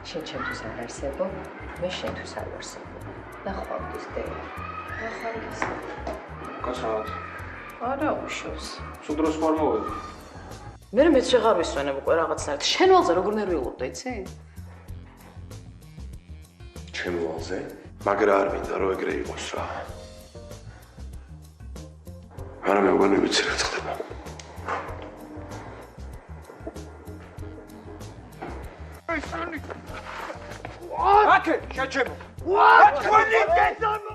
შენ ჩემთვის არ არსებო, მე შენთვის არ ვარსებო. ნახვამდის დედა. ნახვამდის. კაცად. არა უშავს. სულ დროს ხარ მოვედი. მე მეც შეღარ ვისვენებ უკვე რაღაცნაირად. შენ ვალზე როგორ ნერვიულობდა, იცი? ჩემ ვალზე? მაგრა არ მინდა რომ ეგრე იყოს რა. არა მე მგონი ვიცი რა ხდება. აკე, შეჩემო. თქვენი გეზამო.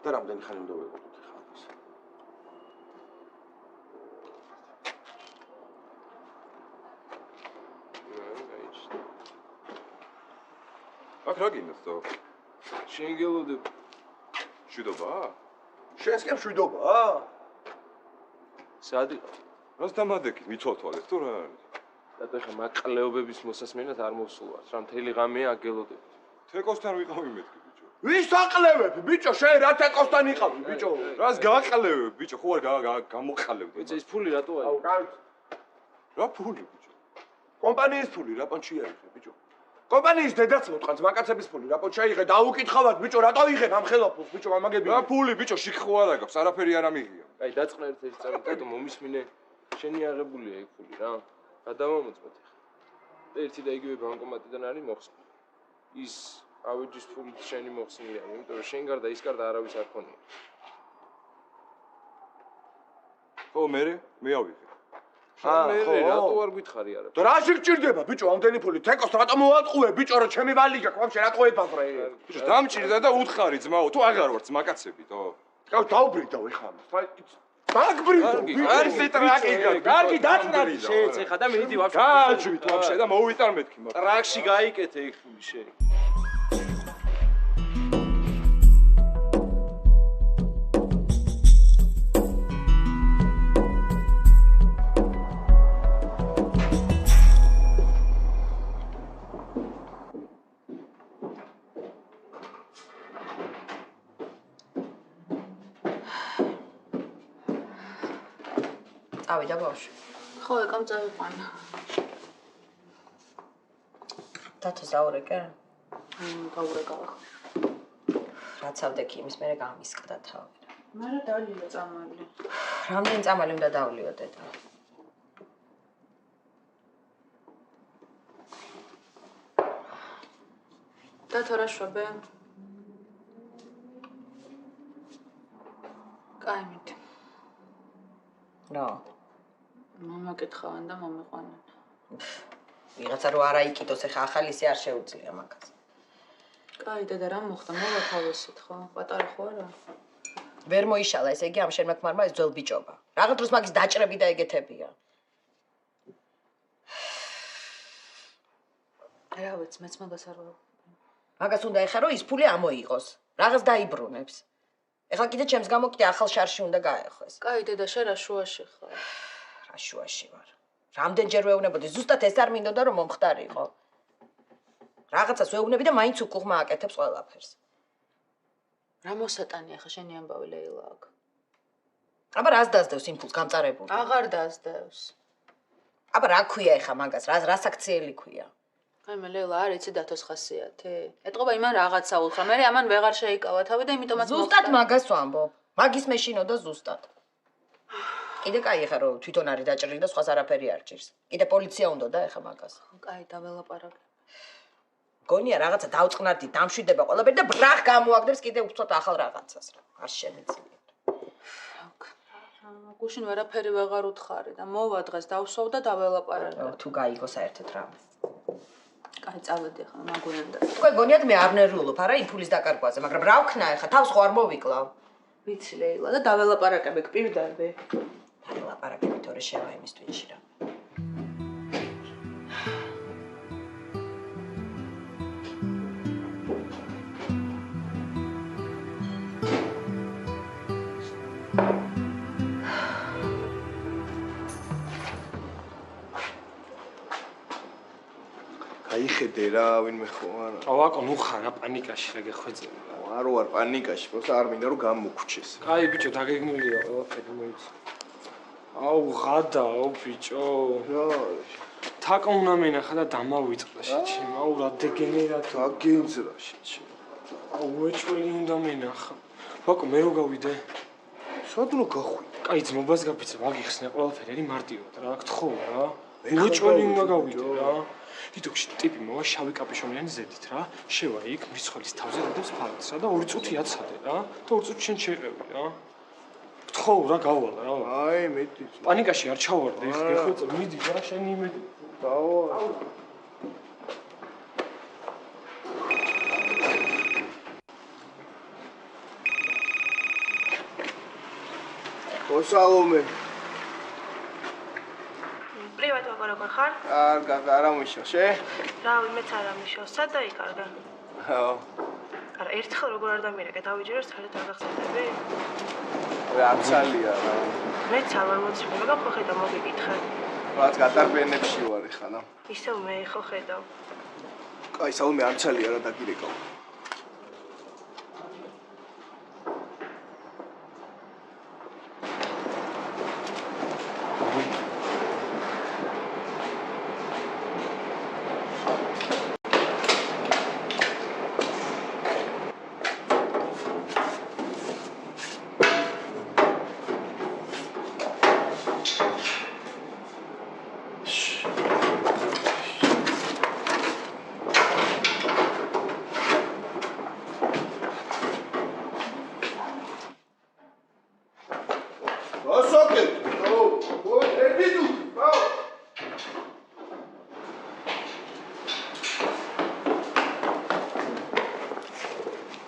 და რამდენი ხანი უნდა ვიყოთ ხა ამას. აქ რა გინდო? შენ გელოდებ შვიდობა? შენს კი შვიდობა? სადი? რას დამადეკი მიცოთვალეს თუ რა არის? და ხა მაყლეობების მოსასმენად არ მოვსულ ვარ. რა მთელი ღამეა აგელოდებ. თეკოსთან ვიყავი მეთქი ბიჭო. ვის აყლევებ ბიჭო? შენ რა თეკოსთან იყავი ბიჭო? რას გააყლევებ ბიჭო? ხო არ გამოყალევდი. ვიცი ეს ფული რატო არის? აუ კარგ. რა ფული ბიჭო? კომპანიის ფული რა პონჩი არის ბიჭო? კომპანიის დედაც მოტყანს მაკაცების ფული რა პონჩი აიღე დაუკითხავად ბიჭო რატო იღებ ამ ხელაფულს ბიჭო ამაგები? რა ფული ბიჭო? შიქ ხო არა გაქვს? არაფერი არ ამიღია. აი დაწყნარით ეს წამი კატო მომისმინე. შენი აღებულია ეგ ფული რა. გადავამოწმოთ ხა. ერთი და იგივე ბანკომატიდან არის მოხსნი. ის ავეჯის ფული შენი მოხსნილია, იმიტომ რომ შენ გარდა ის გარდა არავის არ ქონია. ხო მე ავიღე. მე რატო არ გითხარი არა? და რა შეგჭირდება ბიჭო ამდენი ფული? თეკოს რატომ მოატყუე ბიჭო რომ ჩემი ვალი გაქვს ვაფშე რატო ებაზრე? ბიჭო დამჭირდა და უთხარი ძმაო თუ აღარ ვარ ძმაკაცები თო. კაი დაუბრიდავ ეხლა ამას. დაგბრიდო. არის ტრაკი გაქვს. კარგი დაწყნარი შეეც ეხა და მიდი ვაფშე. გააჩვით ვაფშე და მოვიტარ მეთქი მაგრამ. ტრაქში გაიკეთე ეგ ფული შენ. წავიდა ბავშვი. ხო, ეკამ წავიყვანა. დათოს დაურეკე? გაურეკავ ახლა. რაც ავდექი იმის მერე გამისკდა თავი. მარა დალიო წამალი. რამდენი წამალი უნდა დავლიო დედა? დათო რა შვაბე? კაი მიდი. რა? მომაკითხავენ და მომიყვანენ. ვიღაცა რო არა იკიდოს ეხა ახალისი არ შეუძლია მაგას. კაი დედა რა მოხდა? მოვათავისით ხო? პატარა ხო არა? ვერ მოიშალა ესე იგი ამ შენმა ქმარმა ეს ძველ ბიჭობა. რაღაც დროს მაგის დაჭრები და ეგეთებია. რა ვიცი, მეც მაგას არ ვარ. მაგას უნდა ეხარო ის ფული ამოიღოს. Რაღაც დაიბრუნებს. ეხლა კიდე ჩემს გამო კიდე ახალ შარში უნდა გაეხვეს. კაი დედა შენ რა შუაში ხარ? რა შუაში ვარ? რამდენჯერ ვეუბნებოდი, ზუსტად ეს არ მინდოდა რომ მომხდარიყო. რაღაცას ვეუბნები და მაინც უკუღმა აკეთებს ყველაფერს. რა მოსატანია ხა შენი ამბავი ლეილა აქ? აბა რას დაძდევს იმ ფულს გამწარებული? აღარ დაძდევს. აბა რა ქვია ეხა მაგას? რა საქციელი ქვია? აი მე ლეილა არ იცი დათოს ხასიათი. ეტყობა იმან რაღაცა უთხრა. მე ამან ვეღარ შეიკავა თავი და იმიტომაც ზუსტად მაგას ვამბობ. მაგის მეშინო და ზუსტად. კიდე კაი ხა რომ თვითონ არის დაჭრილი და სხვას არაფერი არ ჭირს. კიდე პოლიცია უნდა და ეხა მაგას. კაი დაველაპარაკე. გონია რაღაცა დავწყნარდი, დამშვიდება ყველაფერი და ბრახ გამოაგდებს კიდე უცბად ახალ რაღაცას რა. არ შემიძლია. გუშინ ვერაფერი ვეღარ უთხარი და მოვა დღეს დავსვავ და დაველაპარაკე. თუ გაიგო საერთოდ რამე. კაი წავედი ახლა მაგვიანდა. უკვე გონიათ მე არ ნერვიულობ არა იმ ფულის დაკარგვაზე, მაგრამ რა ვქნა ეხა თავს ხო არ მოვიკლავ. ვიცი ლეილა და დაველაპარაკები გპირდები. დაველაპარაკები თორე შევა იმის ტვინში რა. აიხედე რა, ვინმე ხო არა. ავაკო ნუ ხარა პანიკაში რა გეხვეწები. არ ვარ პანიკაში, просто არ მინდა რომ გამოგჩეს. კაი ბიჭო, დაგეგმილია ყველაფერი მოიცა. აუ ღადაო ბიჭო. რა, თაკა უნდა მენახა და დამავიწყდა შეჩი. აუ რა დეგენერატო. დაგინძრა შეჩი. აუ უეჭველი უნდა მენახა. ვაკო მე რო გავიდე? სად რო გახვი? კაი ძმობას გაფიცე, ვაგიხსნე ყველაფერი არის მარტივად რა, გთხოვ რა. უეჭველი უნდა გავიდე რა. დიდოქში ტიპი მოვა შავი კაპიშონიანი ზედით რა. შევა იქ მის ხელის თავზე როდებს ფარავს რა და 2 წუთი აცადე რა. და 2 წუთი შენ შეყევი რა. გთხოვ რა გავალ რა. აი მეტი. პანიკაში არ ჩავარდე, ეხლა მიდი რა შენი იმედი. დავა. ოსალომე. პრივატ ვაგო როგორ ხარ? არა მიშო, შე? რავი, მეც არ ამიშო. სად დაიკარგა? ხო. არა, ერთხელ როგორ არ დამირეკე, დავიჯეროს საერთოდ არ გახსენდები? ამცალია რა. მეც არ ვარ მოცემული, მაგრამ ხო ხედა მოგიკითხე. რაც გატარბენებში ვარ ეხლა. ისევ მე ხო ხედავ. კაი, სალომე ამცალია რა დაგირეკავ.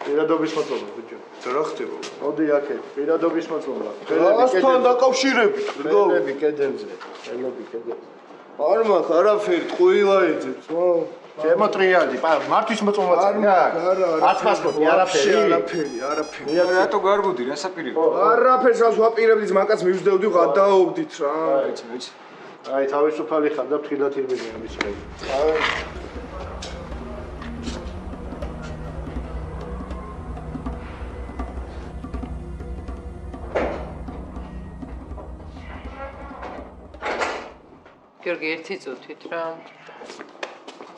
პირადობის მოწმობა ბიჭო. რა ხდება? მოდი აქეთ, პირადობის მოწმობა. რასთან დაკავშირებით? ხელები კედელზე. ხელები კედელზე. არ მაქვს არაფერი, ტყუილა ეძებს. ჩემო ტრიადი, მართვის მოწმობა წაა. არ პასპორტი, არაფერი. არაფერი. რატო გარბუდი, რა საპირისპირო? არაფერს არ ვაპირებდი, მაგას მივსდევდი, გადააობდით რა. ვიცი. აი თავისუფალი ხარ და ფრთხილად ირბენია მის ხელი. გიორგი ერთი წუთით რა.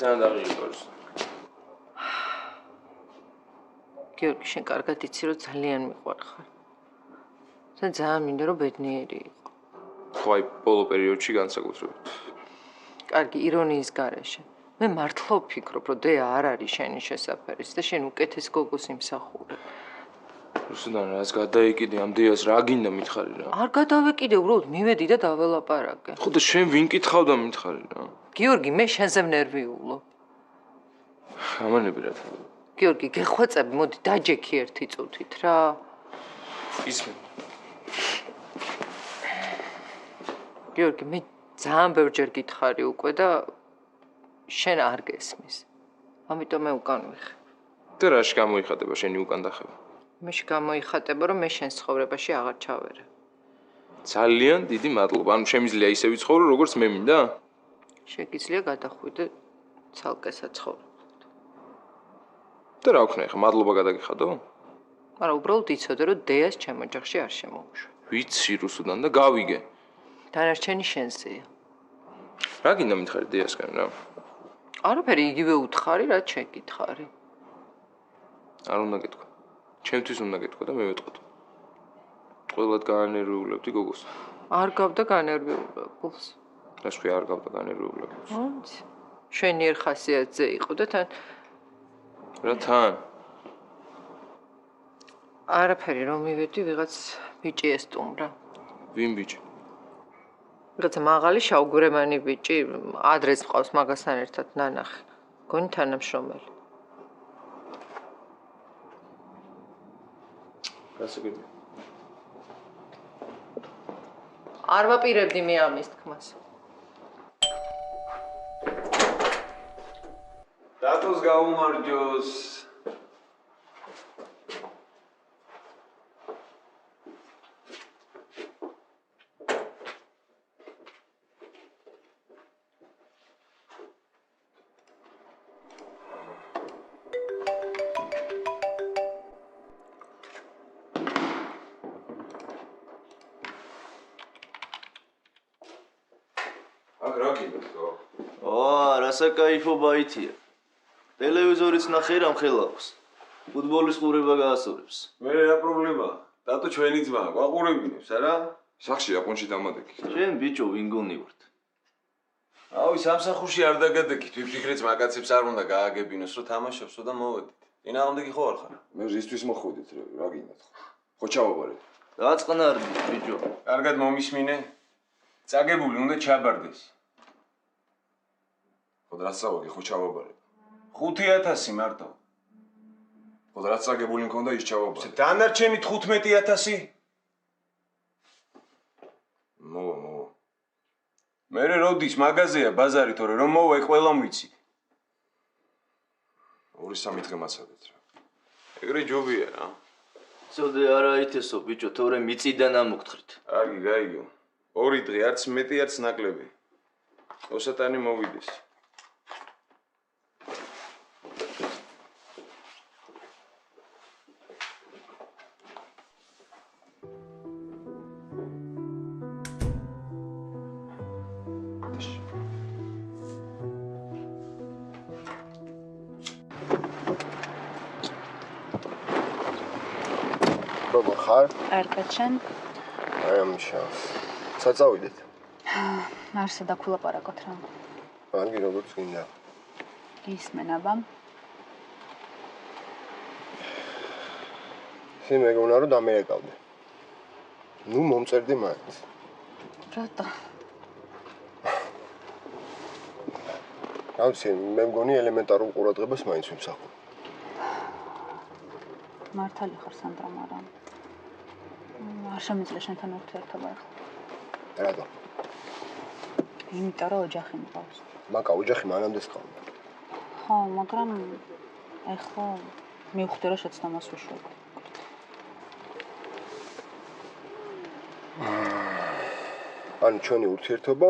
ძალიან დაღიგორს. გიორგი შენ კარგად იცი რომ ძალიან მიყვარხარ. შენ ძალიან მინდა რომ ბედნიერი იყო. ხო აი ბოლო პერიოდში განსაკუთრებით. კარგი ირონიის გარეშე. მე მართლა ვფიქრობ რომ დეა არ არის შენი შესაფერის და შენ უკეთეს გოგოს იმსახურებ. რუსუდან რას გადაიკიდე ამ დეას რა გინდა მითხარი რა. არ გადავეკიდე უბრალოდ მივედი და დაველაპარაკე. ხო და შენ ვინ კითხავდა მითხარი რა. გიორგი მე შენზე ნერვიულობ. ამანები რა თქმა უნდა. გიორგი გეხვეწები მოდი დაჯექი ერთი წუთით რა. ისმენ. გიორგი მე ძალიან ბევრჯერ გითხარი უკვე და შენ არ გესმის. ამიტომ მე უკან ვიხე. და რაში გამოიხატება შენი უკან დახევა? მეში გამოიხატება, რომ მე შენს ცხოვრებაში აღარ ჩავერე. ძალიან დიდი მადლობა. ანუ შემიძლია ისე ვიცხოვრო, როგორც მე მინდა? შეგიძლია გადახვიდე ცალკე საცხოვრებლად. და რა ვქნა ახლა, მადლობა გადაგიხადო? მაგრამ უბრალოდ იცოდე, რომ დეას ჩემ ოჯახში არ შემოუშვა. ვიცი რუსუდან და გავიგე. დანარჩენი შენზეა. რა გინდა მითხარი დიასკენ რა? არაფერი იგივე უთხარი, რაც შენ გითხარი. არ უნდა გეთქვა. ჩემთვის უნდა გეთქვა და მე ვეთქვათ. ყველად გაანერვიულებდი გოგოს. არ გავდა განერვიულებულს. რა შეხვი არ გავდა განერვიულებულს. შენიერ ხასიათზე იყო და თან რა თან? არაფერი რომ მივედი ვიღაც ბიჭი ესტუმრა. ვინ ბიჭი? ვიღაც მაღალი შავგვერემანი ბიჭი, ადრეს მყავს მაგასთან ერთად ნანახი. გონი თანამშრომელი. გასაგებია. არ ვაპირებდი მე ამის თქმას. დატოს გაუმარჯოს. საკაიფობა ითია. ტელევიზორიც ნახე რამ ხელავს. ფუტბოლის ყურება გაასწორებს. მე რა პრობლემაა? დატო ჩვენი ძმაა, გვაყურებინებს, არა? სახში იაპონში დამადექი. შენ ბიჭო ვინ გონივართ? ავი სამსახურში არ დაგადექით, ვიფიქრეთ მაგაცებს არ უნდა გააგებინოს, რომ თამაშობსო და მოვედით. ინაღამდეგი ხო არ ხარ? მე ისთვის მოხვდით, რა გინდათ ხო? ხო ჩავაბარეთ. დაწყნარდი ბიჭო. კარგად მომისმინე. წაგებული უნდა ჩაბარდეს. ხო და რაც წავაგე, ხო ჩავაბარეთ. 5000 მარტო. ხო და რაც წაგებული მქონდა ის ჩავაბარეთ. დანარჩენი 15000? მოვა. მე როდის მაღაზია ბაზარი თორე რომ მოვა ყველა მიცი. 2-3 დღე მაცადეთ რა. ეგრე ჯობია რა. ცოდე არა ითესო ბიჭო, თორე მიწიდან ამოგთხრით. კარგი, გაიგო. 2 დღე არც მეტი არც ნაკლები. ოსატანი მოვიდეს. კარგად შენ? აი ამიშავს. საწავიდეთ. არსა დაქულაპარაკოთ რა. კარგი, როგორც გინდა. გისმენ აბა. ისე მეგონა რომ დამერეკავდე. ნუ მომწერდი მაინც. რატო? ავსი, მე მგონი ელემენტარულ ყურადღებას მაინც ვიმსახურებ. მართალი ხარ სანდრა, მაგრამ არ შემიძლია შენთან ურთიერთობა ახლა. რატო? იმიტომ რომ ოჯახი მყავს. მაკა ოჯახი მანამდე სკავდა. ხო, მაგრამ ახლა მივხვდი რომ შეცდომას ვიშვებდი. ანუ ჩვენი ურთიერთობა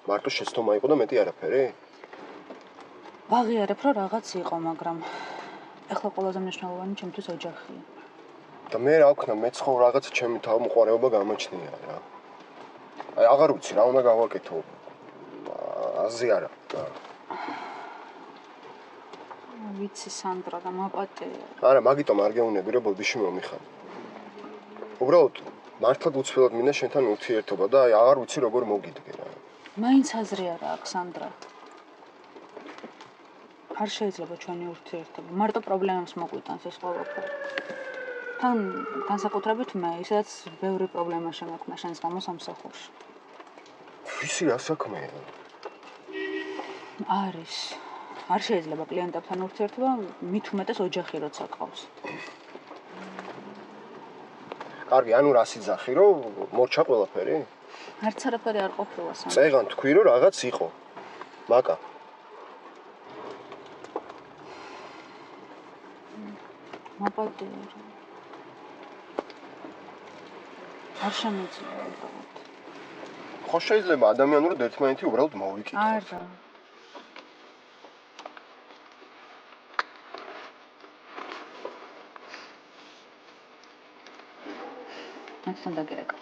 მარტო შეცდომა იყო და მეტი არაფერი? ვაღიარებ რომ რაღაც იყო, მაგრამ ახლა ყველაზე მნიშვნელოვანი ჩემთვის ოჯახია. და მე რა ვქნა, მე ხო რაღაც ჩემი თავმოყარეობა გამოჩნია რა. აი აღარ ვიცი რა უნდა გავაკეთო. აზრი არა. ვიცი სანდრა და მაპატია. არა, მაგიტომ არ გეუნები რომ ბოდიში მომიხარ. უბრალოდ მართლა უცვლად მინდა შენთან ურთიერთობა და აი აღარ ვიცი როგორ მოგიდგე რა. მაინც აზრი არა აქვს სანდრა. არ შეიძლება ჩვენი ურთიერთობა. მარტო პრობლემებს მოგვიტანს ეს ყველაფერი. თან განსაკუთრებით მე, ისაც ბევრი პრობლემა შემექმნა შენს გამო სამსახურში. ვიცი რა საქმეა. არის. არ შეიძლება კლიენტებთან ურთიერთობა, მით უმეტეს ოჯახი როცა ყავს. კარგი, ანუ რა სიძახი რომ მორჩა ყველაფერი? არც არაფერი არ ყოფილა სანდრა. წეგან თქვი რომ რაღაც იყო. მაკა მოპატია რა. არ შემიძლია ალბათ. ხო შეიძლება ადამიანურად ერთმანეთი უბრალოდ მოვიკითხოთ. არა. მასთან დაგერეკა.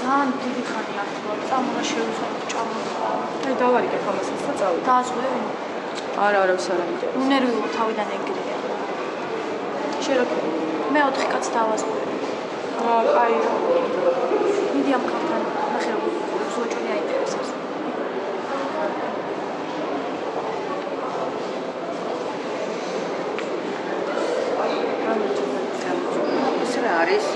ძალიან დიდი ხანია ახლა წამონა შევიცვალოთ ჭამოხა. აი დავარიგებ ამასაც და წავიდე. დაასვევი? არა, არავის არ ამიჯერებს. უნერვიულ თავიდან ეგრეა. შერაკე. მე 4 კაცს დავასვევი. კაია. მიდი ამ ხალხთან ნახე როგორ უჩვენე აინტერესებს. ეს რა არის?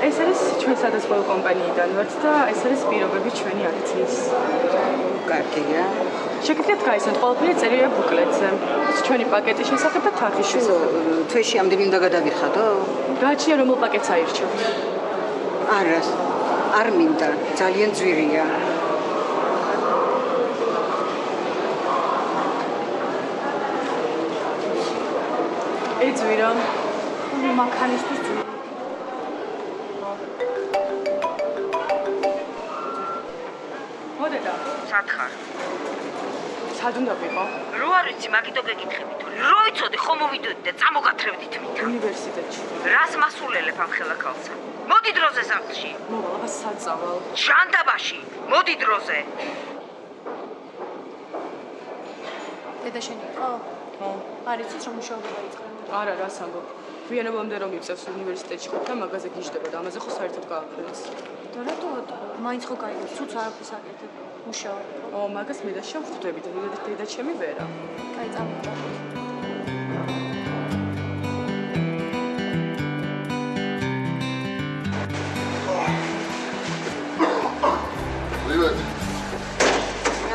ეს არის ჩვენ სადაზღვევო კომპანიიდან ვართ და ეს არის პირობები ჩვენი აქციის. კარგია. შეგიძლიათ გაიცნოთ ყველაფერი წერია ბუკლეტზე. ეს ჩვენი პაკეტის შესახებ და თარგის შესახებ. თვეში ამდენი უნდა გადავიხადო? გააჩნია რომელ პაკეტს აირჩევთ? არა. არ მინდა. ძალიან ძვირია. ეძვირა. მანქანისთვის ძვირი. მოდედა. სათხარ. სად უნდა ვიყო? რო არ ვიცი, მაგითო გეკითხები თუ რო ვიცოდი, ხომ მოვიდოდი და წამოგათრევდით მით. უნივერსიტეტში. რას მასულელებ ამ ხელახალსა? მოდი დროზე სახლში. მოვალ, სად წავალ? ჟანდაბაში. მოდი დროზე. დედა შენი იყო? ხო. არ იცით რომ მუშაობა დაიწყე? არა, რას ამბობ? ვიანებამდე რომ იწევს უნივერსიტეტში ყოფნა, მაგაზე გიждდება და ამაზე ხო საერთოდ გააფრენს. და რატო? მაინც ხო გაიგებს, ცუც არაფერს აკეთებ. მუშაობა. მაგას მე და შევხვდები და დედა ჩემი ვერა. კაი, წამოწა. ლივეთ.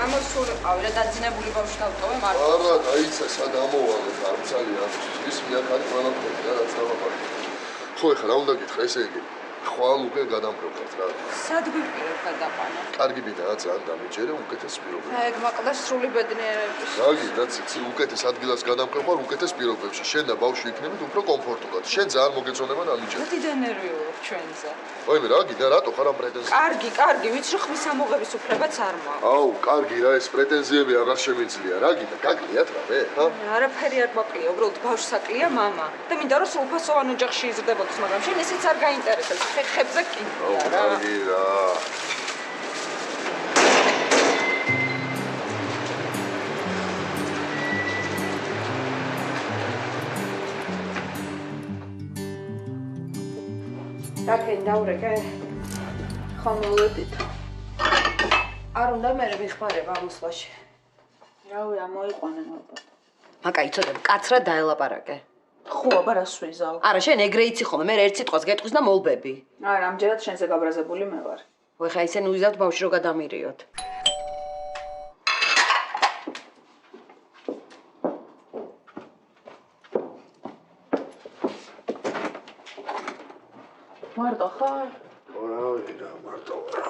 ამოსულიყავი რა დაძინებული ბავშვი დავტოვე მარტო. არა, დაიცა სად ამოვალე, არცალი არ ის მიაქარი ყველაფერი რა რაც დავაფარე. ხო ეხლა რა უნდა გითხრა ესე იგი? ხვალ უკვე გადამფრთხილდით რა. სად გვიპირებ გადაყვანა? კარგი ბინა ძალიან დამიჯერე, უკეთეს პირობებში. ეგ მაყდა სრული ბედნიერების. რაგი, რაც იცი, უკეთეს ადგილას გადამფრთხილ უკეთეს პირობებში. შენ და ბავშვი იქნებით უფრო კომფორტულად. შენ ძალიან მოგეწონება დამიჯერე. მოდიდან ნერვიულობ ჩვენზე. ვაიმე, რაგი და რატო ხარ ამ პრეტენზიები? კარგი, ვიცი რომ ხმის ამოღების უფლებაც არ მაქვს. აუ, კარგი რა, ეს პრეტენზიები აღარ შემიძლია. რაგი და გაკლიათ რა მე, ჰა? არაფერი არ მაკლია, უბრალოდ ბავშვს აკლია მამა. და მინდა რომ სულფასოვან ოჯახში იზრდებოდეს, მაგრამ შენ ისიც არ გაინტერესებს. ხებზე კიდია რა. კარგი რა. რაკენ დავრეკე? ხომ მოვედით. არ უნდა მე ვიხმარება ამოსვლაში. რავი, ამოიყვანენ ალბათ. მაკა იცოდე, კაცრად დაელაპარაკე. ხო, აბა რას ვიზავ? არა, შენ ეგრე იცი ხოლმე, მე ერთ სიტყვას გეტყვის და მოლბები. არა, ამჯერად შენზე გაბრაზებული მე ვარ. ხა ისე ნუიზავთ ბავშვი რო გადამირიოთ. მარტო ხარ? რავი რა, მარტო რა.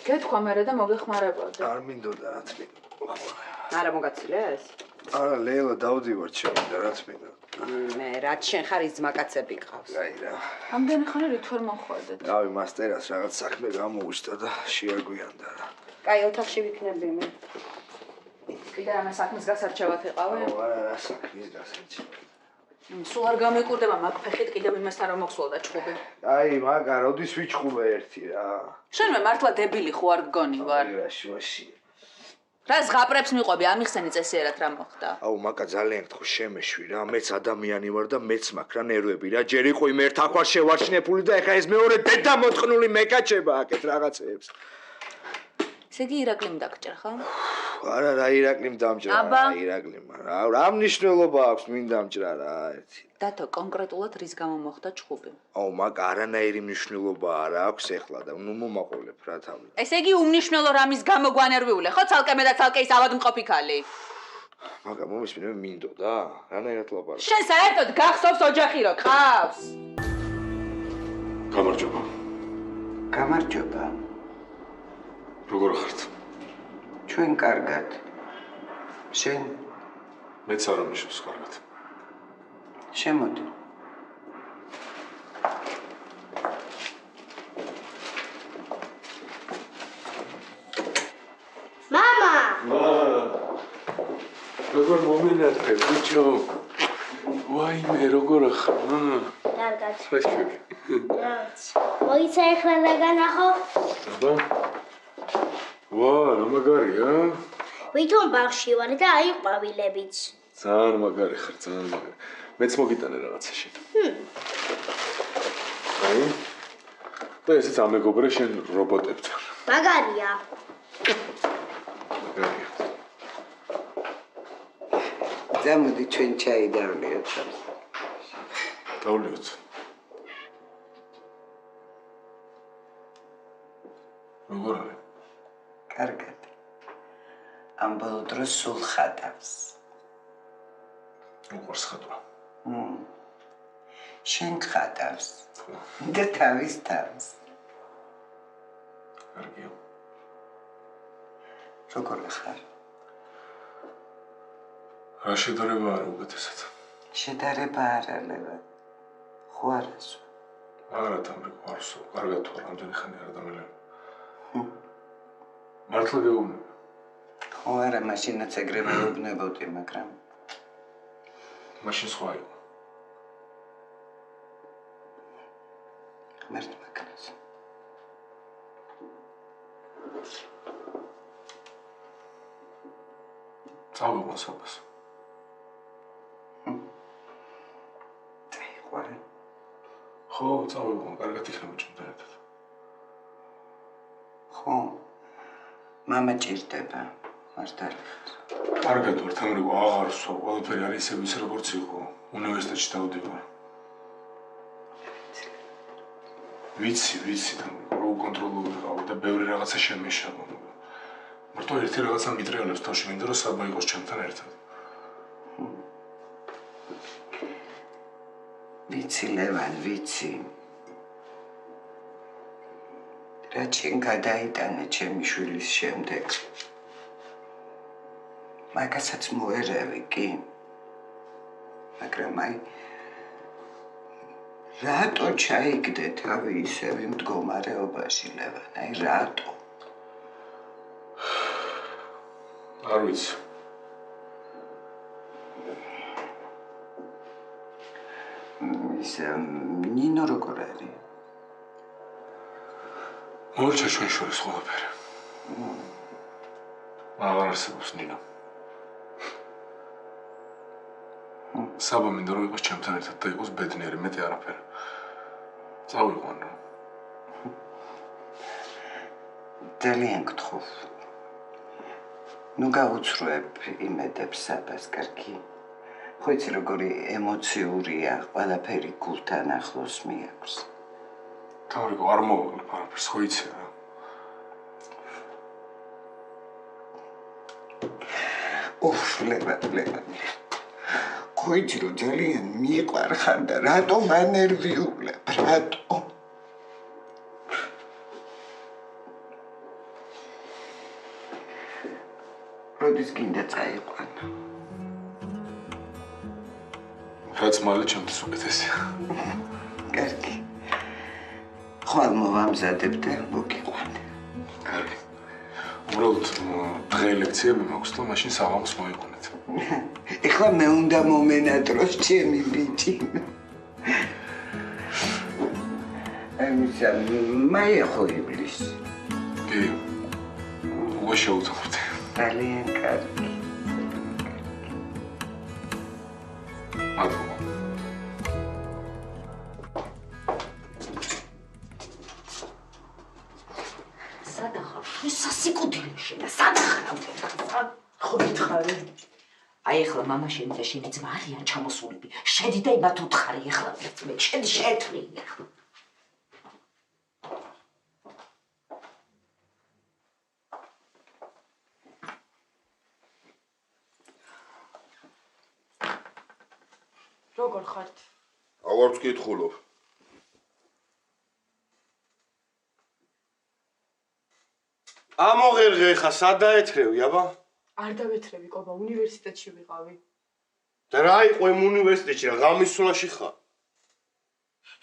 გეთქვა მერე და მოგეხმარებოდე. არ მინდოდა რაც მინდოდა. არა მოგაცილეს? არა, ლეილა დავდივარ ჩემი და რაც მინდოდა. მე რაც შენ ხარ ის ძმაკაცები ყავს. აი რა. ამდენი ხანი რითვერ მოხვედეთ? რავი, მასტერას რაღაც საქმე გამოუჩნდა და შეაგვიანდა რა. კაი, ოთახში ვიქნები მე. კიდე რამე საქმის გასარჩევად იყავი? არა, საქმის გასარჩევად. სულ არ გამეკურდება მაგ ფეხით კიდევ იმასთან რომ მოხსოვდა ჩხუბი. აი, მაგა, როდის ვიჩხუბე ერთი რა. შენმე მართლა დებილი ხო არ გგონი ვარ? აი რა, შუაში. რა ზღაპრებს მიყვები, ამიხსენი წესიერად რა მოხდა? აუ, მაგა ძალიან გთხოვ შემეშვი რა, მეც ადამიანი ვარ და მეც მაქვს რა ნერვები რა. ჯერ იყო იმ ერთ აქ ვარ შევარჩინებული და ეხა ეს მეორე დედა მოტყნული მეკაჩება აკეთ რაღაცეებს. ესე იგი ირაკლიმ დაგჭრა, ხო? არა, რა ირაკლიმ დამჭრა, აბა. რა ირაკლიმ, რა მნიშვნელობა აქვს მინ დამჭრა რა, ერთი. დათო, კონკრეტულად რის გამო მოხდა ჩხუბი? აუ, მაგ არანაირი მნიშვნელობა არ აქვს ეხლა და ნუ მომაყოლებ რა თავი. ესე იგი უმნიშვნელო რამის გამო გვანერვიულე, ხო? ცალკე მე და ცალკე ის ავადმყოფი ქალი. მაგა მომისმინე მინდოდა? რანაირად ლაპარაკობ? შენ საერთოდ გახსოვს ოჯახი რო ყავს? გამარჯობა. გამარჯობა. როგორ ხართ? ჩვენ კარგად. შენ? მეც არ ამიშობს კარგად. შემოდი. მამა! როგორ მომინატრე, ბიჭო? ვაიმე, როგორ ხარ? კარგად. ხაშკი. რაც. მოიცა ახლა და განახო? აბა. ვა, რა მაგარია? ვითომ ბაღში ვარ და აი ყვავილებიც. ძალიან მაგარი ხარ, ძალიან მაგარი. მეც მოგიტანე რაღაცაში. აი. და ესეც ამეგობრე შენ რობოტებთან. მაგარია. მაგარია. გამოდი ჩვენ ჩაი დავლიოთ. დავლიოთ. როგორ არის? კარგად. ამ ბოლო დროს სულ ხატავს. უყვარს ხატვა. შენ ხატავს. და თავის თავს. კარგია. როგორ ხარ? რა შედარება არა უკეთესად. შედარება არა ლევა. ხო არასო. არა თამრიკო არასო. კარგად თუ რამდენი ხანი არ დამელე. მართლა გეუბნები. ხო არა, მაშინაც ეგრე მეუბნებოდი, მაგრამ მაშინ სხვა იყო. ღმერთ მაგნას. წავიღო სოფას. წაიყვარე. ხო, წავიღო, კარგად იქნება ჩემთან ერთად. ხო. მამა ჭირდება. მართლა. კარგად ვარ, თამრიკო, აღარ სვა, ყველაფერი არის ისე ვის როგორც იყო. უნივერსიტეტში დავდივარ. ვიცი, თამრიკო, რო უკონტროლო ვიყავ და ბევრი რაღაცა შემეშალა. მარტო ერთი რაღაცა მიტრიალებს თავში, მინდა რომ საბა იყოს ჩემთან ერთად. ვიცი ლევან, ვიცი. რა ჩვენ გადაიტანე ჩემი შვილის შემდეგ. მაგასაც მოერევი კი. მაგრამ აი რატო ჩაიგდე თავი ისევ მდგომარეობაში ლევან? აი რატო? არ ვიცი. ის ნინო როგორ არის? მოიცა ჩვენ შორის ყველაფერი. აღარ არსებობს ნინო. საბა მინდა რომ იყოს ჩემთან ერთად და იყოს ბედნიერი, მეტი არაფერი. წავიყვან რა. ძალიან გთხოვ. ნუ გაუცრუებ იმედებს საბას, კარგი? ხო იცი როგორი ემოციურია, ყველაფერი გულთან ახლოს მიაქვს. თამრიკო, არ მოვაკლებ არაფერს, ხო იცი რა. ლევან. ხო იცი რომ ძალიან მიყვარ ხარ და რატო მანერვიულებ, რატო? როდის გინდა წაიყვანო? რაც მალე ჩემთვის უკეთესია. კარგი. ხვალ მოვამზადებ და მოგიყვანე. კარგი. უბრალოდ დღე ლექციები მაქვს და მაშინ საღამოს მოიყვანეთ. ეხლა მე უნდა მომენატროს ჩემი ბიჭი. მაია ხო იბლის? კი. უკვე შეუძახოთ. ძალიან კარგი. მადლობა. სადახარ? თუ სასიკუთილე შენა, სადახარ? ხო მითხარი. აი ახლა მამა შენი და შენი ძმა არიან ჩამოსულები. შედი და იმათ უთხარი ახლა მე შედი შეეთვლი ახლა. როგორ ხართ? ავარ ვკითხულობ. ამოღერღე ხა სად დაეთრევი, აბა? არ დავეთრევი, კობა, უნივერსიტეტში ვიყავი. და რა იყო იმ უნივერსიტეტში, რა ღამის სულაში ხარ?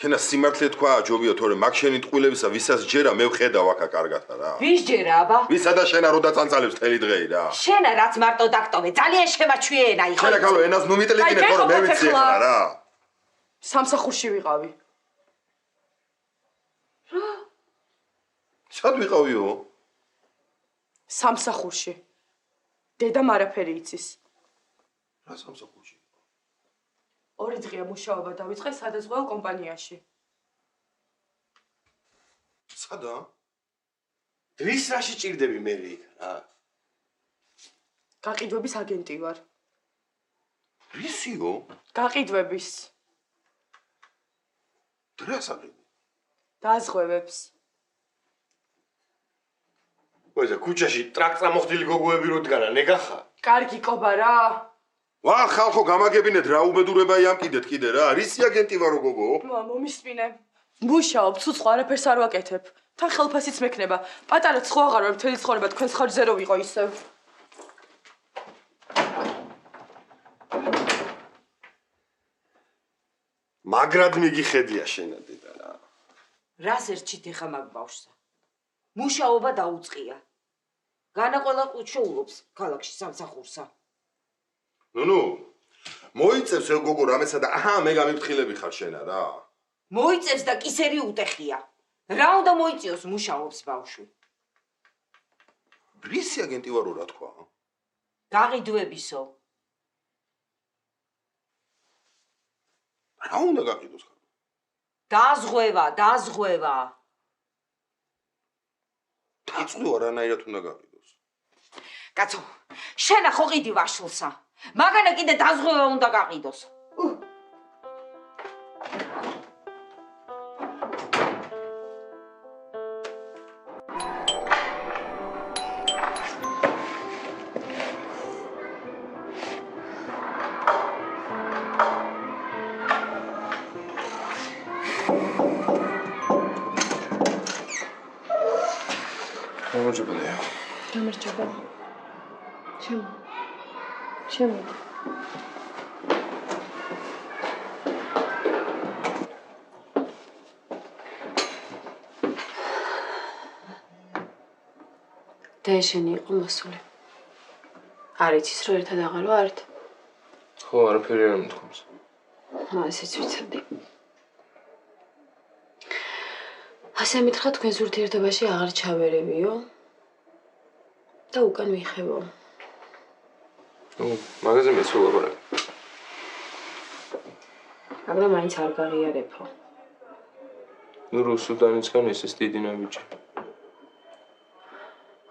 შენას სიმართლე თქვა, ჯობია თორე მაგ შენი ტყუილებისა ვისაც ჯერა მე ვხედავ აქა კარგად რა. ვის ჯერა, აბა? ვისა და შენა რო დაწანწალებს თელი დღეი რა. შენა რაც მარტო დაქტოვე, ძალიან შემაჩვიენა იყო. შენა კალო ენას ნუ მიტლიკინე თორე მე ვიცი ახლა რა. სამსახურში ვიყავი. რა? სად ვიყავიო? სამსახურში. დედამ არაფერი იცის. რა სამსახურში? 2 დღეა მუშაობა დავიწყე სადაზღვეო კომპანიაში. სადა? ვის რაში ჭირდები მე იქ რა? გაყიდვების აგენტი ვარ. რისიო? გაყიდვების. დრასაგი. დაზღვევებს. ვაჟა, ქუჩაში ტრაქტორ მოხდილი გოგოები რო დგანა, ნეგახა? კარგი კობა რა. ვა, ხალხო გამაგებინეთ რა უბედურებაა ამკიდეთ კიდე რა. რისი აგენტი ვარო გოგო? მომისმინე. მუშაობ, ცუცხო არაფერს არ ვაკეთებ. თან ხელფასიც მექნება. პატარა ცხო აღარ ვარ, მთელი ცხოვრება თქვენს ხარჯზე რო ვიყო ისევ. მაგრად მიგიხედია შენა დედა რა. რას ერჩით ეხა მაგ ბავშვსა? მუშაობა დაუწყია. განა ყველა ყუჩულობს ქალაქში სამსახურსა. ნუ მოიწევს ელ გოგო რამესა და აჰა მე გამიფრთხილები ხარ შენა რა. მოიწევს და კისერი უტეხია. რა უნდა მოიწიოს მუშაობს ბავშვი? რისი აგენტი ვარო რა თქვა? გაყიდვებისო. რა უნდა გაყიდოს? დაზღვევა. დაწვევა რანაირად უნდა გაყიდოს? კაცო, შენა ხო ყიდი ვაშლსა. მაგანა კიდე დაზღვევა უნდა გაყიდოს. გამარჯობა. ჩემო. დეშენი იყო მოსული. არ იცის რომ ერთად აღარ ვართ? ხო, არაფერი არ მომთხოვს. ესეც ვიცოდი. ასე მითხრა თქვენს ურთიერთობაში აღარ ჩავერევიო და უკან ვიხევო. მაგაზე მეც ვლაპარაკი. მაგრამ მაინც არ გაღიარებო. ნუ რუსუდანისგან ესეც დიდი ნაბიჯი.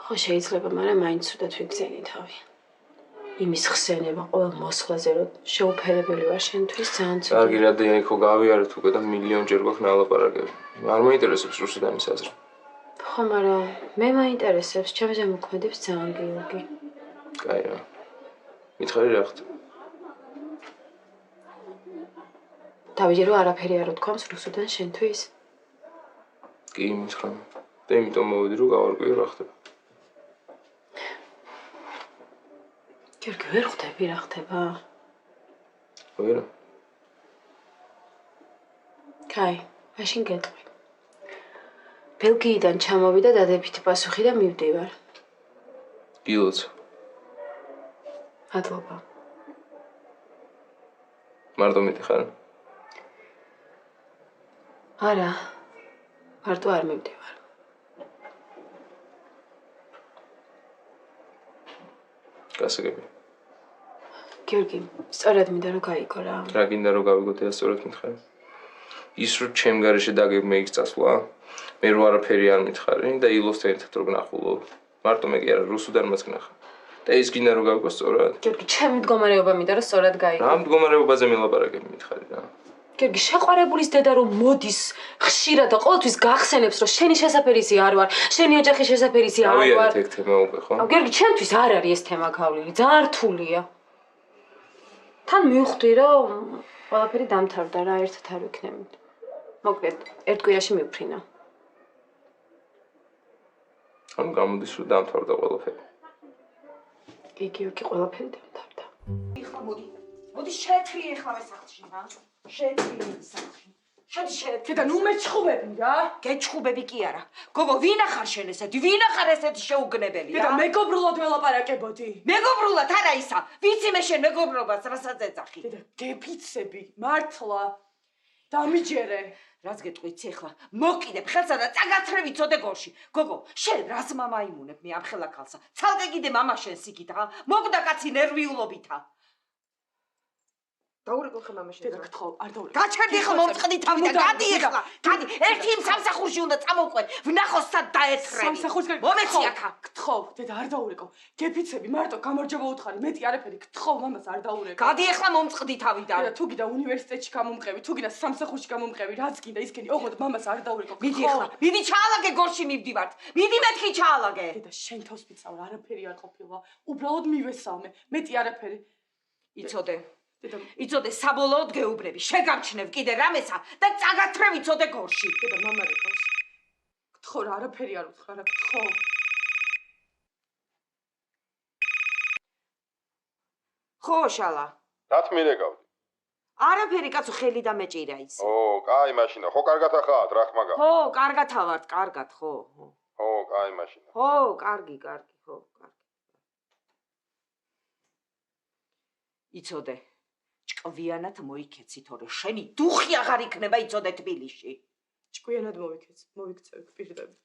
ხო შეიძლება, მაგრამ მაინც უდად ვიგზენი თავი. იმის ხსენება ყოველ მოსვლაზე რომ შეუფერებელი ვარ შენთვის ძალიან ცუდი. კარგი რა დიახო გავიარეთ უკვე და მილიონჯერ გვაქვს ნალაპარაკები. არ მოინტერესებს რუსუდანის აზრი. ხო, მაგრამ მე მაინტერესებს, ჩემზე მოქმედებს ძალიან გიორგი. კაი რა. მითხარი რა ხდება? დავიჯე რომ არაფერი არ უთქვამს რუსუდან შენთვის. კი, მითხრა. და იმიტომ მოვედი რომ გავარკვიო რა ხდება. გიორგი, ვერ ხვდები რა ხდება? ვერა. კაი, მაშინ გეტყვი. ბელგიიდან ჩამოვიდა დადებითი პასუხი და მივდივარ. გილოცა. მადლობა. მარტო მიდიხარ? არა. მარტო არ მივდივარ. გასაგები. გიორგი, სწორად მინდა რომ გაიგო რა. რა გინდა რომ გავიგოთ ეს სწორად მითხარი? ის რომ ჩემ გარეშე დაგებ მე იქ წასვლა? მე რო არაფერი არ მითხარი და ილოსთან ერთად რო გნახულობ. მარტო მე კი არა რუსუდანმაც გნახა. და ის გინდა რომ გავიგო სწორად. გიორგი, ჩემი მდგომარეობა მინდა რომ სწორად გაიგო. რა მდგომარეობაზე მელაპარაკები მითხარი რა. გიორგი, შეყვარებულის დედა რომ მოდის ხშირად და ყოველთვის გახსენებს რომ შენი შესაფერისი არ ვარ, შენი ოჯახის შესაფერისი არ ვარ. ავიარეთ ეგ თემა უკვე ხო? გიორგი, ჩემთვის არ არის ეს თემა გავლილი, ძალიან რთულია. თან მივხვდი რომ ყველაფერი დამთავრდა რა, ერთად არ ვიქნებით. მოკლედ, ერთ კვირაში მივფრინა. ან გამოდის რომ დამთავრდა ყველაფერი. კი, გიორგი, ყველაფერი დამთავრდა. ეხლა მოდი შეეთრიე ეხლა მე სახლში რა. შეეთრიე სახლში. შედი. და ნუ მეჩხუბები რა. გეჩხუბები კი არა. გოგო, ვინ ახარ შენ ესეთი? ვინ ახარ ესეთი შეუგნებელი რა? და მეგობრულად ველაპარაკებოდი. მეგობრულად არა ისა. ვიცი მე შენ მეგობრობას რასაც ეძახი. და გეფიცები, მართლა. დამიჯერე. რაც გეტყვიცი ახლა? მოკიდებ ხელსა და წაგაცრევი წოდე გორში. გოგო, შენ რას მამაიმუნებ მე ამ ხელა ქალსა? ცალკე კიდე მამა შენ სიკით რა. მოგდა კაცი ნერვიულობითა. დაურეკო ხე მამაშენ. და გთხოვ, არ დაურეკო. გაჩერდი ხა მომწყდი თავი და გადი ახლა. გადი, ერთი იმ სამსახურში უნდა წამოვყვე. ვნახოს სად დაეცრები. სამსახურს მომეცი აქა. გთხოვ, დედა არ დაურეკო. გეფიცები, მარტო გამარჯობა უთხარი, მეტი არაფერი. გთხოვ, მამას არ დაურეკო. გადი ახლა მომწყდი თავიდან. და თუ გინდა უნივერსიტეტში გამომყევი, თუ გინდა სამსახურში გამომყევი, რაც გინდა ის გენი. ოღონდ მამას არ დაურეკო. მიდი ახლა. მიდი ჩაალაგე გორში მივდივართ. მიდი მეთქი ჩაალაგე. დედა შენ თავს მიცავ, არაფერი არ ყოფილა. უბრალოდ მივესალმე. მეტი არაფერი. იცოდე. იცოდე საბოლოოდ გეუბნები. შეგამჩნევ კიდე რამესა და წაგაცრევ იცოდე გორში. დედა მამა რეკავს. გთხოვ რა, არაფერი არ უთხრა რა, გთხოვ. ხო, შალა. რათ მირეკავდი? არაფერი კაცო, ხელი დამეჭირა ის. ო, კაი მაშინა. ხო, კარგად ახაათ, რა ხმაგა? ხო, კარგად ავართ, კარგად, ხო. ხო, კაი მაშინა. ხო, კარგი, ხო, კარგი. იცოდე. ჭკვიანად მოიქეცი, თორე შენი დუხი აღარ იქნება იცოდე თბილისში. ჭკვიანად მოვიქცევ, პირდები.